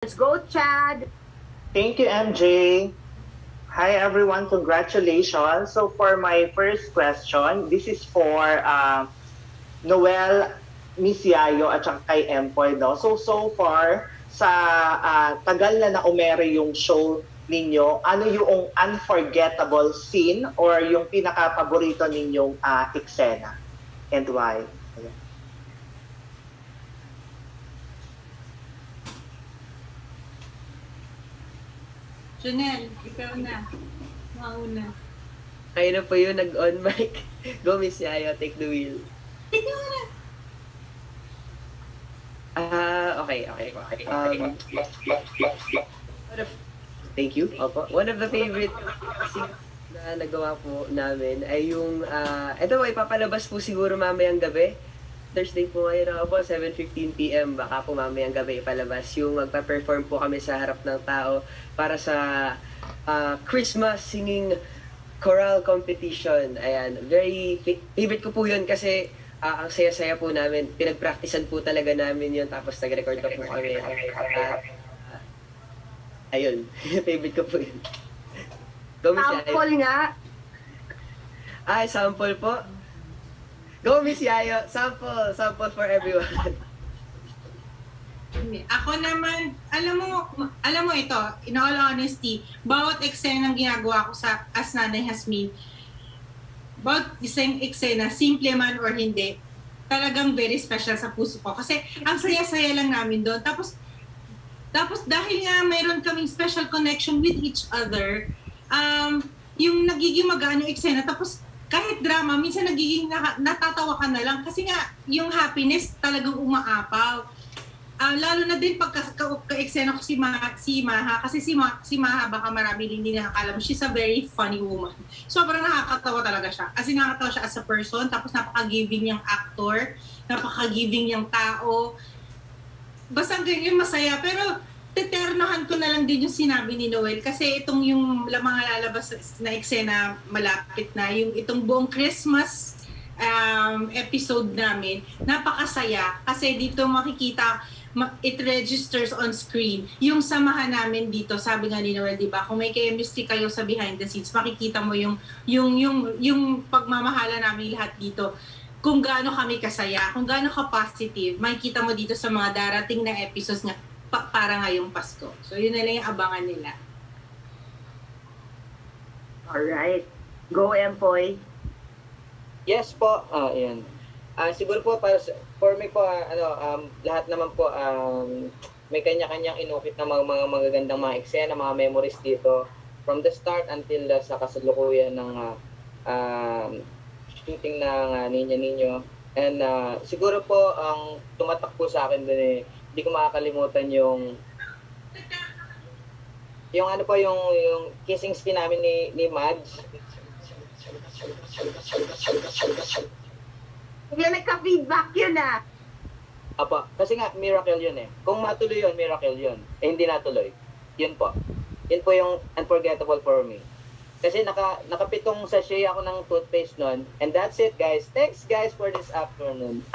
Let's go, Chad. Thank you, MJ. Hi, everyone. Congratulations. So for my first question, this is for Noel, Miss Yayo, at saka kay Empoy. No? So far, sa tagal na na-umere yung show ninyo, ano yung unforgettable scene or yung pinaka-paborito ninyong eksena? And why? Ayan. Janelle, ikaw na. Mauna. Kayo na po yun, nag-on mic. Go, Miss Yayo, take the wheel. Ikaw na. Okay. Thank you. Opo. One of the favorite scenes na nagawa po namin ay yung, ito po, ipapalabas po siguro mamayang gabi. Thursday po ngayon ako po, 7:15 PM. Baka po mamayang gabi ipalabas. Yung magpa-perform po kami sa harap ng tao para sa Christmas singing choral competition. Ayan, very favorite ko po yun kasi ang saya-saya po namin. Pinag-practicean po talaga namin yun. Tapos nag-record pa po kami. Ayun, favorite ko po yun. Go, Miss Yayo. Sample nga. Ay, sample po. Go, Miss Yayo. Sample for everyone. Ako naman, alam mo ito, in all honesty, bawat eksenang ginagawa ko as Nanay Hasmin, bawat isang eksena, simple man or hindi, talagang very special sa puso ko. Kasi ang saya-saya lang namin doon. Tapos dahil nga mayroon kaming special connection with each other, yung nagiging magaan yung eksena, tapos kahit drama, minsan nagiging natatawa ka na lang kasi nga yung happiness talagang umaapaw. Lalo na din pag ka-eksena ko si Maha, kasi si Maha baka marami din hindi nakakalam. She's a very funny woman. Sobrang nakakatawa talaga siya. As in, nakakatawa siya as a person, tapos napaka-giving niyang actor, napaka-giving niyang tao. Basta ganyan masaya, pero teternohan ko na lang din yung sinabi ni Noel kasi itong yung mga lalabas na eksena malapit na, yung itong buong Christmas episode namin, napakasaya kasi dito makikita, it registers on screen yung samahan namin dito. Sabi nga ni Noel, di ba, kung may chemistry kayo sa behind the scenes, makikita mo yung pagmamahala namin lahat dito, kung gaano kami kasaya, kung gaano ka-positive, makikita mo dito sa mga darating na episodes nga para ngayong Pasko. So yun na lang yung abangan nila. Alright. Go, Empoy. Yes po. Ayan. Siguro po for me po lahat naman po may kanya-kanyang inukit na mga magagandang mga eksena, mga memories dito from the start until sa kasalukuyan ng shooting ng Niña Niño. And siguro po ang tumatak po sa akin dun hindi ko makakalimutan yung ano po yung kissing scene namin ni Mads. Bigla nagka-feedback yun Apa, kasi nga miracle yun Kung matuloy yun, miracle yun. Hindi natuloy. Yun po. Yun po yung unforgettable for me. Kasi nakapitong sachet ako ng toothpaste nun. And that's it, guys. Thanks, guys, for this afternoon.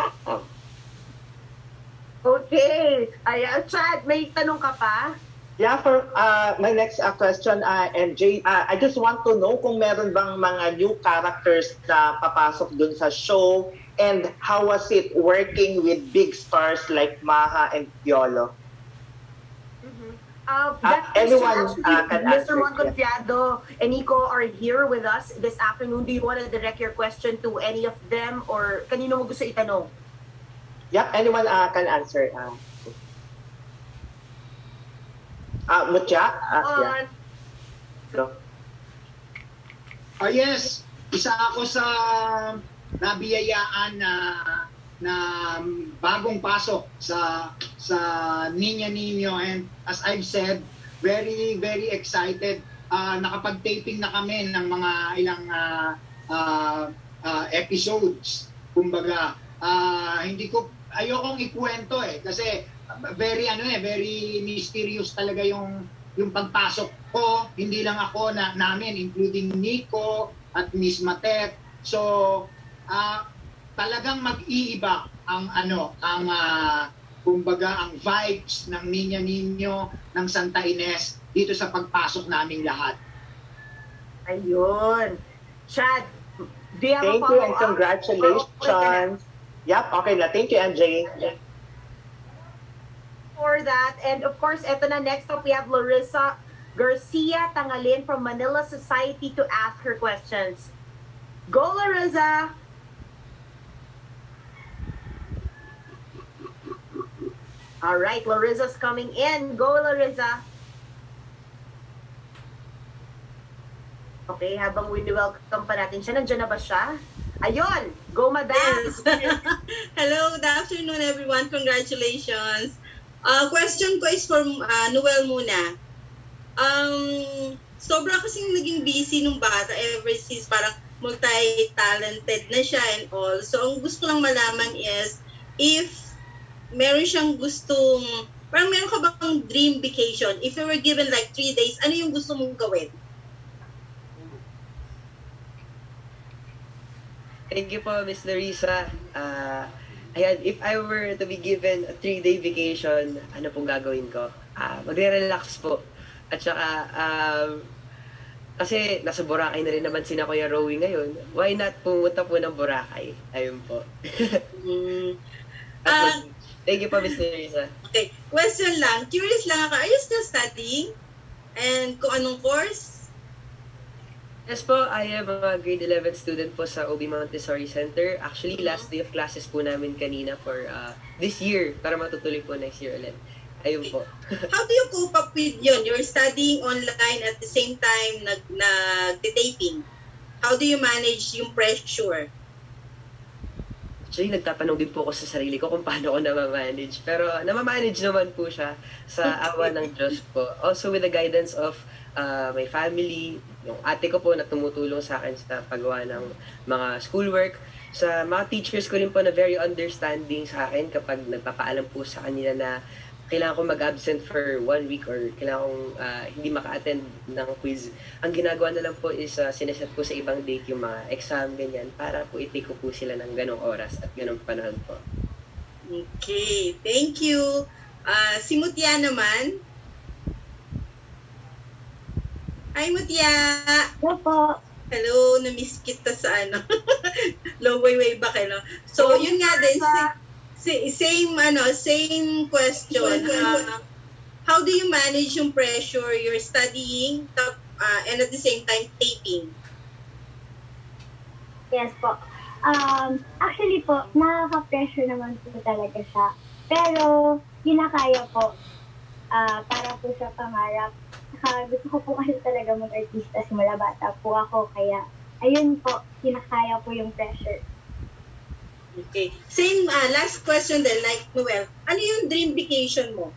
Okay. Ayan, Chad, may tanong ka pa? Yeah, for my next question, MJ, I just want to know kung meron bang mga new characters na papasok dun sa show and how was it working with big stars like Maha and Piolo? Anyone can answer. Mr. Monconfiado and Nico are here with us this afternoon. Do you want to direct your question to any of them or kanino mo gusto itanong? Yep, anyone can answer. Mutya? Yeah. So. Yes, isa ako sa nabiyayaan na bagong pasok sa Niña Niño, and as I've said, very very excited. Nakapag-taping na kami ng mga ilang episodes. Kumbaga, ayokong ikwento kasi very very mysterious talaga yung pagpasok ko, hindi lang ako namin, including Nico at Miss Matet. So talagang mag-iiba ang kumbaga ang vibes ng Niña Niño ng Santa Ines dito sa pagpasok naming lahat. Ayun. Chad, do you have a Thank you follow-up? and congratulations. Yep, okay na. Thank you, MJ. For that, and of course, eto na, next up, we have Larissa Garcia Tangalin from Manila Society to ask her questions. Go, Larissa! All right, Larissa's coming in. Go, Larissa! Okay, habang welcome pa natin siya, nandiyan na ba siya? Ayun! Go, madam! Yes. Hello, good afternoon everyone. Congratulations. Question ko is for Noel muna. Sobra kasing naging busy nung bata ever since parang multi-talented na siya and all. So, ang gusto lang malaman is if meron siyang gustong, parang meron ka bang dream vacation? If you were given like 3 days, ano yung gusto mong gawin? Thank you po, Miss Larissa. Ayan, if I were to be given a 3-day vacation, ano pong gagawin ko? Magre-relax po. At saka, kasi nasa Boracay na rin naman sina Kuya Rowie ngayon, why not pumunta po ng Boracay? Ayun po. Thank you po, Miss Larissa. Okay, question lang. Curious lang ako, are you still studying? And kung anong course? Yes po, I am a grade 11 student po sa OB Montessori Center. Actually, last day of classes po namin kanina for this year, para matutuloy po next year ulit. Ayun po. How do you cope up with yun? You're studying online at the same time nag-taping. How do you manage yung pressure? Actually, nagtatanong din po ako sa sarili ko kung paano ko namamanage. Pero namamanage naman po siya sa awa ng Diyos po. Also with the guidance of my family, yung ate ko po na tumutulong sa akin sa paggawa ng mga schoolwork. Sa mga teachers ko rin po na very understanding sa akin kapag nagpapaalam po sa kanila na kailangan ko mag-absent for 1 week or kailangan kong hindi maka-attend ng quiz. Ang ginagawa na lang po is sineset ko sa ibang date yung mga exam, ganyan, para po i-take ko po sila ng ganong oras at ganong panahon po. Okay, thank you. Si Mutia naman. Hi, Mutia! Hello po. Hello, na-miss kita sa long way back, no? So, yun nga din, same question. How do you manage yung pressure? You're studying and at the same time taping. Yes po. Actually po, nakaka-pressure naman po talaga siya. Pero, kinakaya po. Para po sa pangarap. Gusto ko po kasi talaga mag-artista simula bata po ako. Kaya, ayun po, kinakaya po yung pressure. Okay. Same, last question then, like Noel. Ano yung dream vacation mo?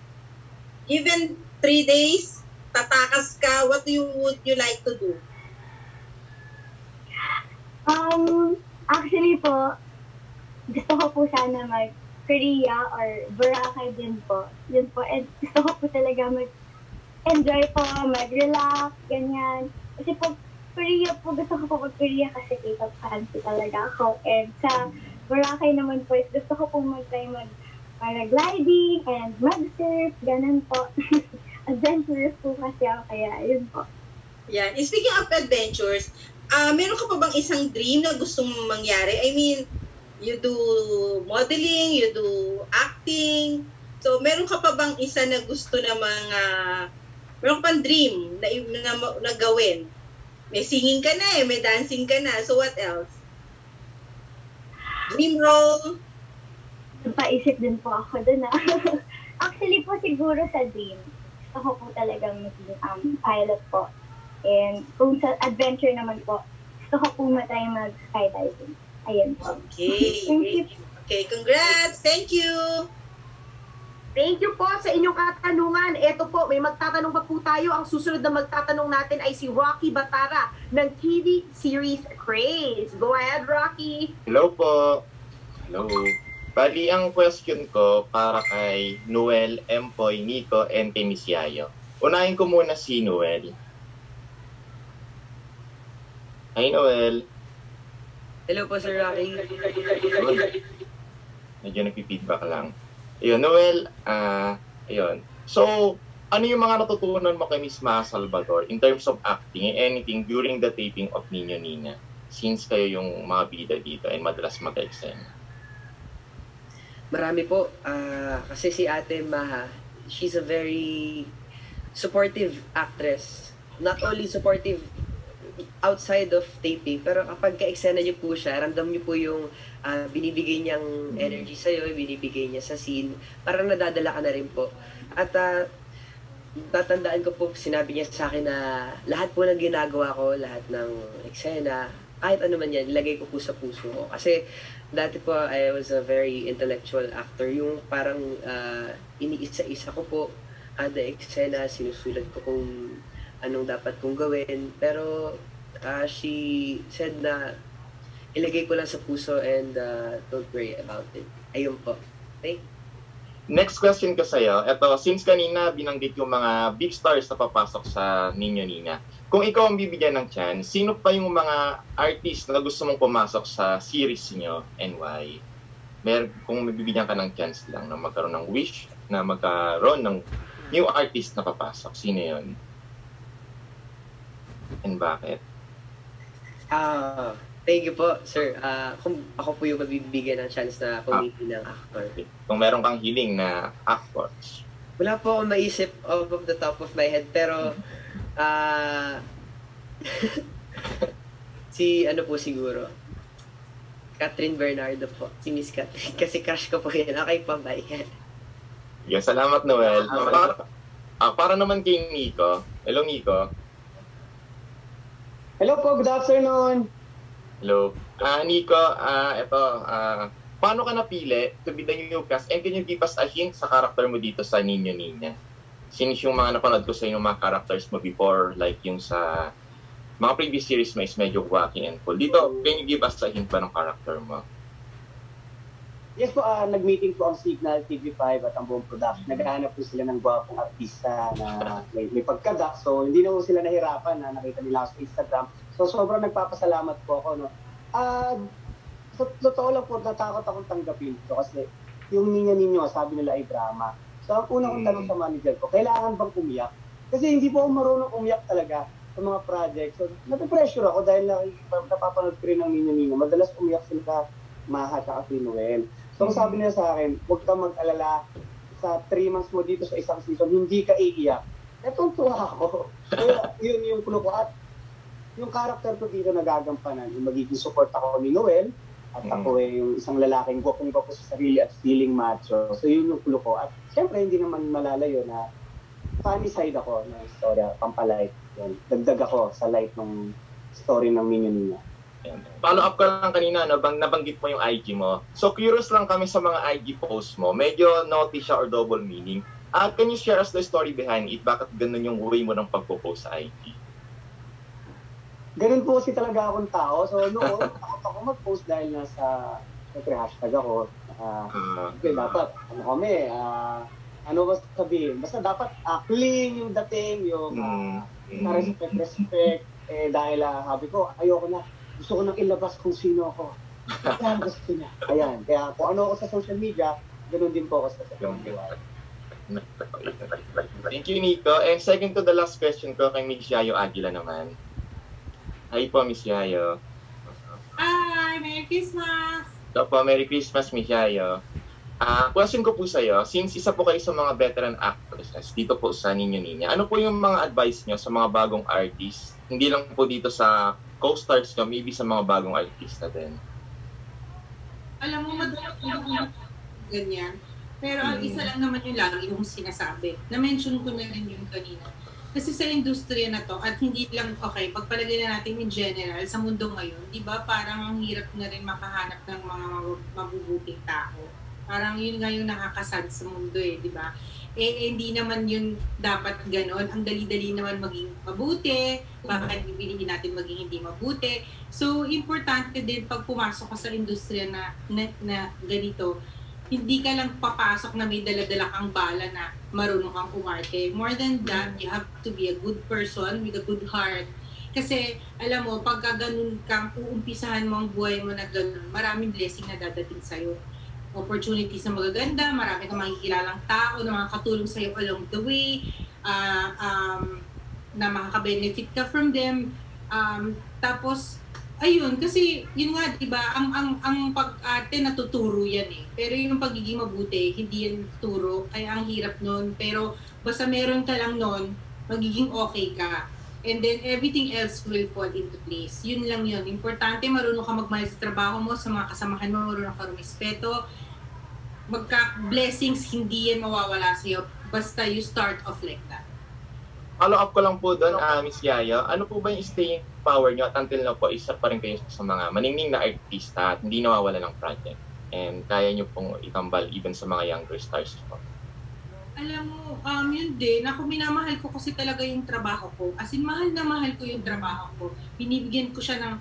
Given 3 days, tatakas ka, what would you like to do? Actually po, gusto ko po sana mag-Korea or Boracay din po. Yun po, and gusto ko po talaga mag-enjoy po, mag-relax, ganyan. Kasi po, Korea po, gusto ko po mag-Korea kasi K-pop fancy talaga ako. And sa Boracay naman po, gusto ko po mag-try mag-paragliding and mag-surf, ganun po. Adventurous po kasi ako, kaya yun po. Yeah. Speaking of adventures, meron ka pa bang isang dream na gusto mong mangyari? I mean, you do modeling, you do acting. So, meron ka pa bang isa na gusto na meron ka pang dream na gawin? May singing ka na may dancing ka na. So, what else? Dream role? Paisip din po ako dun Actually po, siguro sa dream, gusto ko po talagang maging pilot po. And kung sa adventure naman po, gusto ko po matry mag-skydiving. Ayan po. Okay. Thank you. Okay, congrats. Thank you. Thank you po sa inyong katanungan. Ito po, may magtatanong pa po tayo. Ang susunod na magtatanong natin ay si Rocky Batara ng TV series Craze. Go ahead, Rocky. Hello po. Hello. Bali, ang question ko para kay Noel, Empoy, Nico, and Temisiayo. Unahin ko muna si Noel. Hi, Noel. Hello po, Sir Rocky. Medyo nagpi-feedback lang. Ayun, Noel, ayun. So, ano yung mga natutunan mo kay Miss Ma Salvador in terms of acting and anything during the taping of Niño Niña? Since kayo yung mga bida dito and madalas mag-eksena. Marami po. Kasi si Ate Maha, she's a very supportive actress. Not only supportive outside of taping, pero kapag ka-eksena niyo po siya, ramdam niyo po yung binibigay niyang energy sa'yo, binibigay niya sa scene, parang nadadala ka na rin po. At tatandaan ko po, sinabi niya sa akin na lahat po ng ginagawa ko, lahat ng eksena, kahit ano man yan, ilagay ko po sa puso ko. Kasi dati po, I was a very intellectual actor. Yung parang iniisa-isa ko po kada eksena, sinusulat ko kung anong dapat kong gawin. Pero she said na ilagay ko lang sa puso and don't worry about it. Ayun po. Okay? Next question ko sa'yo. Ito, since kanina binanggit yung mga big stars na papasok sa Niño Niña, kung ikaw ang bibigyan ng chance, sino pa yung mga artist na gusto mong pumasok sa series niyo and why? Kung mabibigyan ka ng chance lang na magkaroon ng wish, na magkaroon ng new artist na papasok, sino yun? And bakit? Thank you po, sir. Kung ako po yung mabibigyan ng chance na pumili ng actor. Kung meron kang hiling na actors. Wala po akong maisip off of the top of my head, pero si ano po siguro, Catherine Bernardo po. Si Miss Catherine. Kasi crush ko po yan. Okay pa ba yan? Yan, salamat Noel. Para naman kay Nico. Hello Nico. Hello po, good afternoon. Hello. Nico, paano ka napili to be the new cast and can you give us a hint sa character mo dito sa Niño Niña? Since yung mga napanood ko sa inyo mga characters mo before, like yung sa mga previous series mo is medyo wacky and cool. Dito, can you give us a hint ba ng character mo? Yes po, nag-meeting po ang Signal TV5 at ang buong production. Naghahanap po sila ng gwapong artista na may pagkadak. So, hindi na po sila nahirapan na nakita nila sa Instagram. So, sobrang nagpapasalamat po ako. No? So, totoo lang po, natakot akong tanggapin ito kasi yung Niño, sabi nila ay drama. So, ang una kong tanong sa manager ko, kailangan bang umiyak? Kasi hindi po ako marunong umiyak talaga sa mga projects. So, napipressure ako dahil napapanood ko rin ng Niño. Madalas umiyak sila Maha at Noel. So, sabi nila sa akin, huwag kang mag-alala sa 3 months mo dito sa isang season, hindi ka iiyak. Tuwa ako. Kaya yun yung kulo ko. At yung character ko dito nagagampanan, yung magiging support ako ni Noel, at ako yung isang lalaking gwapong ko sa sarili at feeling macho. So yun yung kulo ko. At syempre, hindi naman malalayo na funny side ako ng storya, pampalight. Yun. Dagdag ako sa light ng story ng Niño Niña. Follow up ka lang kanina, nabanggit mo yung IG mo. So curious lang kami sa mga IG posts mo. Medyo naughty siya or double meaning. Can you share us the story behind it? Bakit ganun yung way mo ng pagpo-post sa IG? Ganun po kasi talaga akong tao. So noon, takot ako mag-post dahil nasa hashtag ako. Dapat, ano ba sabihin? Basta dapat clean yung dating, yung respect. Dahil sabi ko, ayoko na. Gusto ko nang ilabas kung sino ako. Ayan, gusto niya. Ayan. Kaya kung ano ako sa social media, ganun din po ako sa social media. Thank you, Nico. And second to the last question ko kay Miss Yayo Aguila naman. Hi po, Miss Yayo. Hi! Merry Christmas! So po, Merry Christmas, Miss Yayo. Question ko po sa'yo, since isa po kayo sa mga veteran actresses dito po sa Niño Niña, ano po yung mga advice nyo sa mga bagong artists? Hindi lang po dito sa co-stars nyo, maybe sa mga bagong artista din. Alam mo, madalang ganyan. Pero ang isa lang naman yung lagi yung sinasabi. Na-mention ko na rin yung kanina. Kasi sa industriya na to, at hindi lang, pagpalagay na natin in general, sa mundo ngayon, di ba, parang ang hirap na rin makahanap ng mga mabubuting tao. Parang yun nga yung nakakasad sa mundo di ba? Hindi naman yun dapat ganon. Ang dali-dali naman maging mabuti, bakit pipiliin natin maging hindi mabuti. So, importante din pag pumasok ka sa industriya na ganito, hindi ka lang papasok na may dala-dala kang bala na marunong kang umarte. More than that, you have to be a good person with a good heart. Kasi, alam mo, pagka ganun kang uumpisahan mo ang buhay mo na ganun, maraming blessing na dadating sa'yo. opportunities na magaganda, marami kang makikilalang tao na makakatulong sa'yo along the way, na makaka-benefit ka from them. Tapos, ayun, kasi yun nga, diba, ang pag-arte natuturo yan eh. Pero yung pagiging mabuti, hindi yan turo, kaya ang hirap nun. Pero basta meron ka lang nun, magiging okay ka. And then everything else will fall into place. Yun lang yun. Importante, marunong ka magmahal sa trabaho mo, sa mga kasamahan mo, marunong ka rumispeto. Blessings, hindi yan mawawala sa'yo. Basta you start off like that. Follow up ko lang po doon, Miss Yaya. Ano po ba yung staying power nyo at until now po, isa pa rin kayo sa mga maningning na artista at hindi nawawala ng project? And kaya nyo pong itambal even sa mga younger stars po? Alam mo, yun din. Ako, minamahal ko kasi talaga yung trabaho ko. As in, mahal na mahal ko yung trabaho ko. Binibigyan ko siya ng,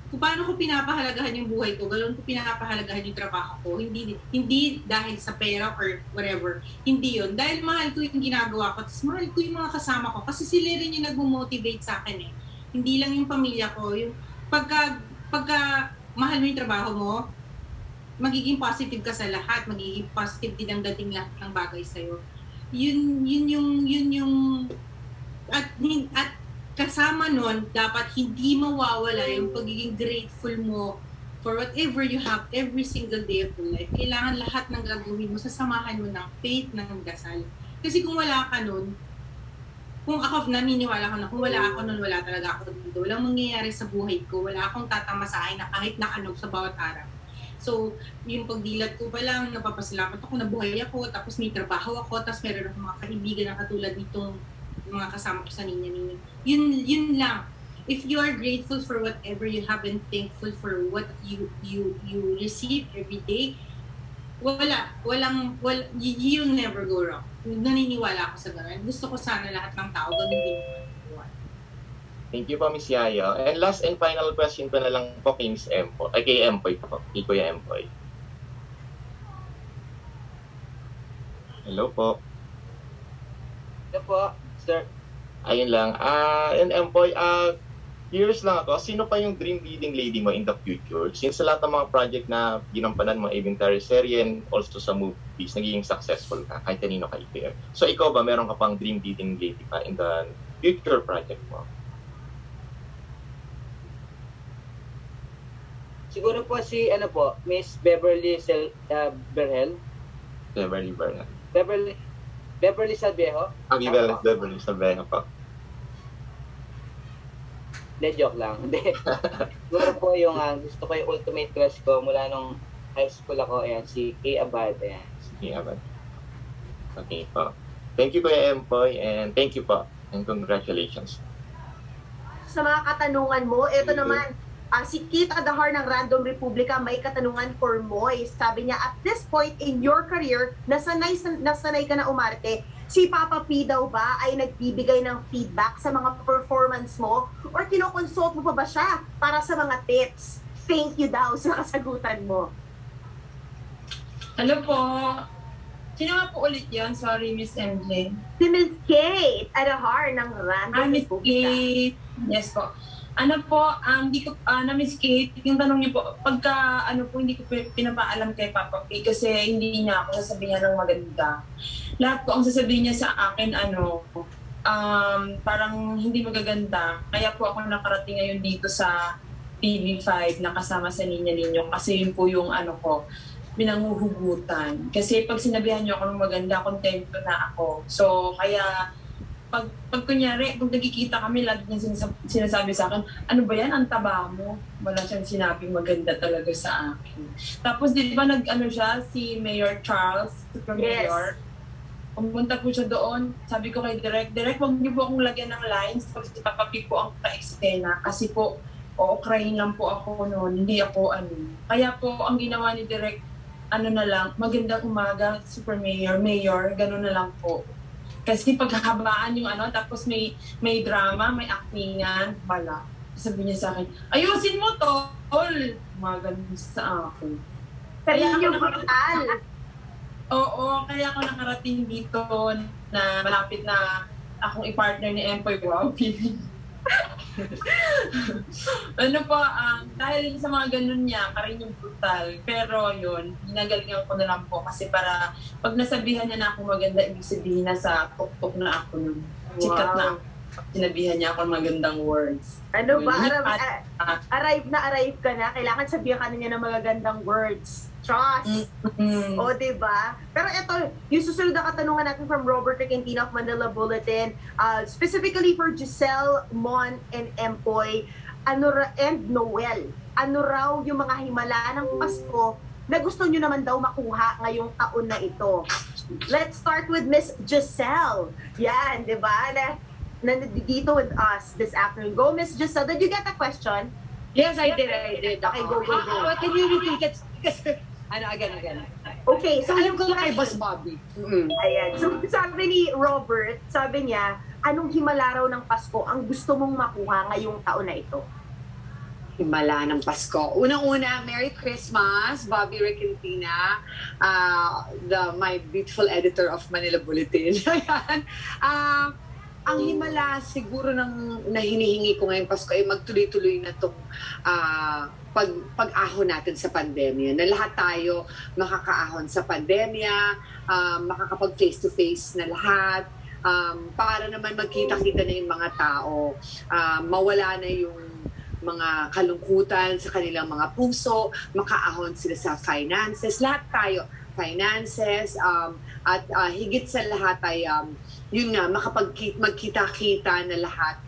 kung paano ko pinapahalagahan yung buhay ko, ganoon ko pinapahalagahan yung trabaho ko. Hindi dahil sa pera or whatever. Hindi yun. Dahil mahal ko yung ginagawa ko, tapos mahal ko yung mga kasama ko. Kasi sila rin yung nag-motivate sa akin eh. Hindi lang yung pamilya ko. Yung pagka mahal mo yung trabaho mo, magiging positive ka sa lahat, magiging positive din ang dating lahat ng bagay sa'yo. Yun yung at kasama nun, dapat hindi mawawala yung pagiging grateful mo for whatever you have every single day of your life. Kailangan lahat ng gagawin mo, sasamahan mo ng faith, ng dasal. Kasi kung wala ka nun, kung ako, naniniwala ko na kung wala ako nun, wala talaga ako dito. Walang mangyayari sa buhay ko. Wala akong tatamasahin na kahit na ano sa bawat araw. So, yung pagdilat ko pa lang, napapasalamat ako, nabuhay ako, tapos may trabaho ako, tapos meron akong mga kaibigan na katulad nitong mga kasama ko sa Ninya. Yun lang. If you are grateful for whatever you have and thankful for what you receive every day, you'll never go wrong. Naniniwala ako sa ganun. Gusto ko sana lahat ng tao ganun din. Thank you po, Miss Yaya. And last and final question ko na lang po kay Miss Empoy. Ay, kay Empoy po. Kay Kuya Empoy. Hello po. Hello po, sir. Ayun lang. And Empoy, curious lang ako, sino pa yung dream leading lady mo in the future? Since sa lahat ng mga project na ginampanan mo, even teleserye and also sa movies, nagiging successful ka, kahit kanino ka i-pair. So ikaw ba, meron ka pang dream leading lady pa in the future project mo? Siguro po si, Miss Beverly Berhel. Beverly Berhel. Beverly Salvejo. Beverly Salvejo po. Hindi, joke lang. Hindi. Siguro po yung gusto ko yung ultimate crush ko mula nung high school ako, ayan, si Kay Abad. Ayan. Si Kay Abad. Okay po. Thank you, Kuya Empoy, and thank you po. And congratulations. Sa mga katanungan mo, ito naman, si Kita Dahar ng Random Republica may katanungan for Moy. Sabi niya, at this point in your career, nasanay ka na umarte, si Papa P daw ba ay nagbibigay ng feedback sa mga performance mo? Or kinoconsult mo pa ba siya para sa mga tips? Thank you daw sa kasagutan mo. Ano po? Sino nga po ulit yun? Sorry, Miss MJ. Si Miss Kate Adahar ng Random Miss Republica. Kate. Yes po. Ano po, hindi ko, Miss Kate, yung tanong niyo po, pagka, hindi ko pinapaalam kay Papa P kasi hindi niya ako sasabihin ng maganda. Lahat po ang sasabihin niya sa akin, parang hindi magaganda. Kaya po ako nakarating ngayon dito sa TV5 na kasama sa Ninya Ninyo kasi yun po yung pinanguhugutan. Kasi pag sinabihan niyo ako ng maganda, kontento na ako. So, kaya pag kunyari, kung nagkikita kami, lagi niya sinasabi sa akin, ano ba yan, ang taba mo? Wala siyang sinabing maganda talaga sa akin. Tapos di ba si Mayor Charles, Super Mayor, pumunta po siya doon, sabi ko kay Direk, wag niyo po akong lagyan ng lines pag si Papa P po ang ka-eksena kasi po, Ukraine lang po ako noon, hindi ako Kaya po, ang ginawa ni Direk, na lang, magandang umaga, Super Mayor, gano'n na lang po. Kasi paghahabaan yung tapos may drama, may actingan, wala. Sabi niya sa akin, ayusin mo to, tol! Mga ganun sa akin. Kaya yung brutal. Oo, kaya ako nakarating dito na malapit na akong i-partner ni Empoy. Wow, feeling. Ano po, dahil sa mga ganun niya, karin yung brutal. Pero yun, ginagalingan ko na lang po kasi para pag nasabihan niya na ako maganda, ibig sabihin na sa tuktok na ako nun. Sikat na ako. Sinabihan niya ako ng magandang words. Ano ba? Yun, Arrive ka na. Kailangan sabihan ka na niya ng magagandang words. Trust. O, diba? Pero ito, yung susunod na katanungan natin from Robert Requentina of Manila Bulletin, specifically for Giselle, Mon, and Empoy, and Noel, ano raw yung mga himala ng Pasko na gusto nyo naman daw makuha ngayong taon na ito? Let's start with Miss Giselle. Yan, diba? Nandito with us this afternoon. Go, Miss Giselle. Did you get the question? Yes, I did. Okay, go. Can you repeat it? Again. Okay, so alam ko na kay Boss Bobby. Ayan. So, sabi ni Robert, sabi niya, anong himala raw ng Pasko ang gusto mong makuha ngayong taon na ito? Himala ng Pasko. Unang-una, Merry Christmas, Bobby Requentina, my beautiful editor of Manila Bulletin. Ayan. Ang himala siguro na hinihingi ko ngayong Pasko ay magtuloy-tuloy na itong pag-ahon natin sa pandemya. Na lahat tayo makakaahon sa pandemya, makakapag face-to-face na lahat, para naman magkita-kita na yung mga tao, mawala na yung mga kalungkutan sa kanilang mga puso, makaahon sila sa finances, lahat tayo, finances, at higit sa lahat ay yun nga, magkita-kita na lahat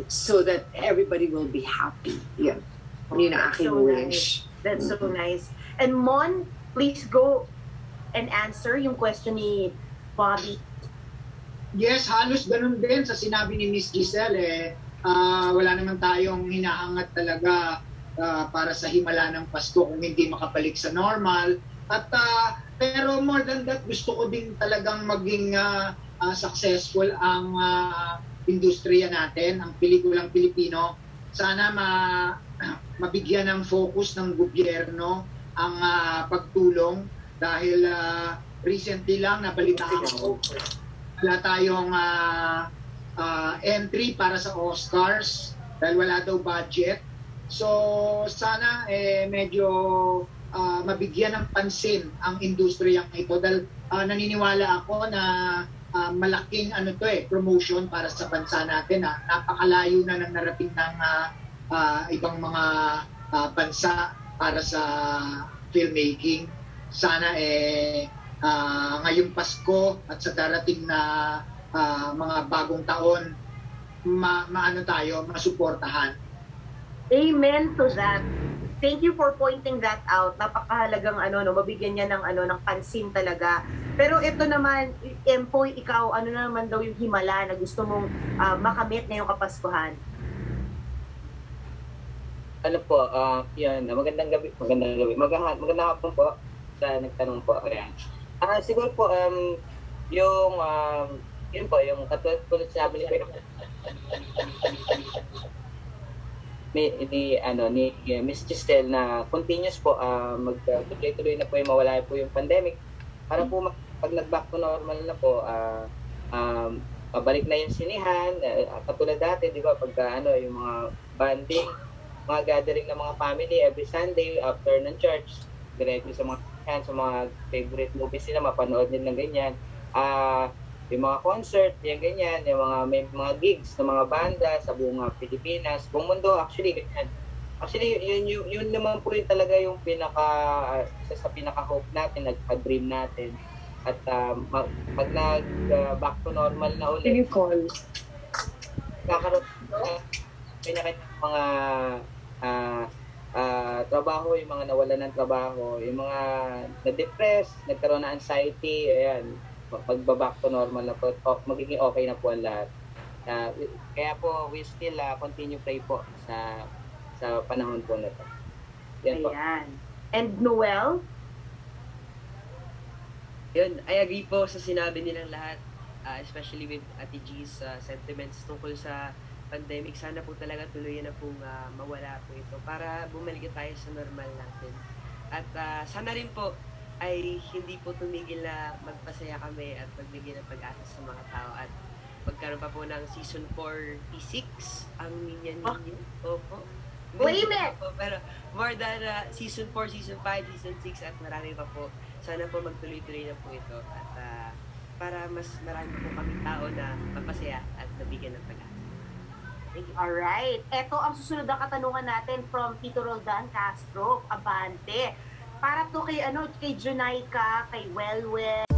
so that everybody will be happy. Yeah. Yun ang aking wish. That's so nice. And Mon, please go and answer yung question ni Bobby. Yes, halos ganun din sa sinabi ni Miss Giselle. Wala naman tayong hinahangat talaga para sa himala ng Pasko kung hindi makabalik sa normal. At pero more than that, gusto ko din talagang maging successful ang industriya natin, ang pelikulang Pilipino. Sana mabigyan ng focus ng gobyerno ang pagtulong dahil recently lang nabalitaan ko wala tayong entry para sa Oscars dahil wala daw budget. So sana medyo mabigyan ng pansin ang industriyang ito dahil naniniwala ako na malaking promotion para sa bansa natin. Napakalayo na ng narating ng ibang mga bansa para sa filmmaking. Sana ngayong Pasko at sa darating na mga bagong taon masuportahan. Amen to that. Thank you for pointing that out. Napakahalagang mabigyan niya ng pansin talaga. Pero ito naman, Empoy, ikaw, ano na naman daw yung himala na gusto mong makamit ngayong Kapaskuhan? Ano po, yan, magandang gabi. Magandang hapon po sa nagtanong po. Ayan. Siguro po, yung, yun po, yung katulad po sabi ni Miss Giselle na continuous po, magtuloy-tuloy na po yung mawala po yung pandemic. Para po pag nag-back to normal na po, pabalik na yung sinihan, katulad dati, di ba, pagka yung mga banding, mga gathering ng mga family every Sunday after ng church, directly sa mga favorite movies nila, mapanood nila ng ganyan. Yung mga concert, yung ganyan, may mga gigs ng mga banda sa buong Pilipinas, buong mundo, actually, ganyan. Actually, yun naman po yung talaga yung sa pinaka-hope natin, nagpa-dream natin. At pag back to normal na ulit, kakaroon mga trabaho, yung mga nawalan ng trabaho, yung mga na-depress, nagkaroon ng anxiety, ayan, pag-back to normal na po, magiging okay na po ang lahat. Kaya po, we still continue pray po sa panahon po na to. Yan po. Ayan. And Noel? Yun, I agree po sa sinabi nilang lahat, especially with Ate G's sentiments tungkol sa pandemic. Sana po talaga tuloy na pong mawala po ito para bumalik tayo sa normal natin. At sana rin po ay hindi po tumigil na magpasaya kami at magbigay ng pag-asa sa mga tao at magkaroon pa po ng season 46 ang Ninya Ninyo. Opo. Claim it! Po, pero more than season 4, season 5, season 6 at marami pa po. Sana po magtuloy-tuloy na po ito at para mas marami po kami tao na mapasaya at nabigyan ng pag-asa. Thank you. Alright. Ito ang susunod na katanungan natin from Tito Roldan Castro, Abante. Para to kay Junaika, kay Welwel,